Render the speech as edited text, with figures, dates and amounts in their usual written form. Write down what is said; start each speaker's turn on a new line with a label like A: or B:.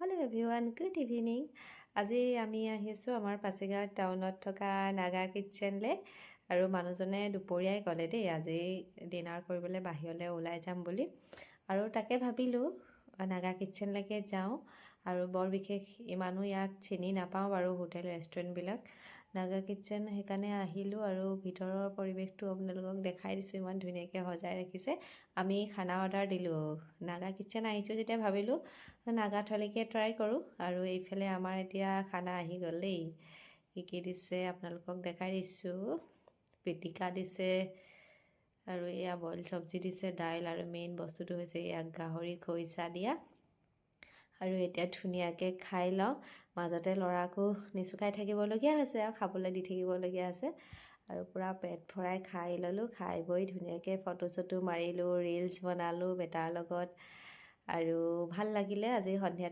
A: Hello everyone, good evening. আজি আমি আহিছোঁ আমাৰ পাছিঘাট টাউনত থকা নাগা কিটচেনলৈ আৰু মানুহজনে দুপৰীয়াই ক'লে দেই আজি ডিনাৰ কৰিবলৈ বাহিৰলৈ ওলাই যাম বুলি আৰু তাকে ভাবিলোঁ নাগা কিটচেনলৈকে যাওঁ আৰু বৰ বিশেষ ইমানো ইয়াত চিনি নাপাওঁ বাৰু হোটেল ৰেষ্টুৰেণ্টবিলাক নাগা কিটচেন সেইকাৰণে আহিলোঁ আৰু ভিতৰৰ পৰিৱেশটো আপোনালোকক দেখাই দিছোঁ ইমান ধুনীয়াকৈ সজাই ৰাখিছে আমি খানা অৰ্ডাৰ দিলোঁ নাগা কিটচেন আহিছোঁ যেতিয়া ভাবিলোঁ নাগা থালিকে ট্ৰাই কৰোঁ আৰু এইফালে আমাৰ এতিয়া খানা আহি গ'ল দেই কি দিছে আপোনালোকক দেখাই দিছোঁ পিটিকা দিছে আৰু এয়া বইল চব্জি দিছে দাইল আৰু মেইন বস্তুটো হৈছে এয়া গাহৰি খৰিচা দিয়া আৰু এতিয়া ধুনীয়াকৈ খাই লওঁ মাজতে ল'ৰাকো নিচুকাই থাকিবলগীয়া হৈছে আৰু খাবলৈ দি থাকিবলগীয়া আছে আৰু পূৰা পেট ভৰাই খাই ল'লোঁ খাই বৈ ধুনীয়াকৈ ফটো চটো মাৰিলোঁ ৰিলছ বনালোঁ বেটাৰ লগত আৰু ভাল লাগিলে আজি সন্ধিয়াটো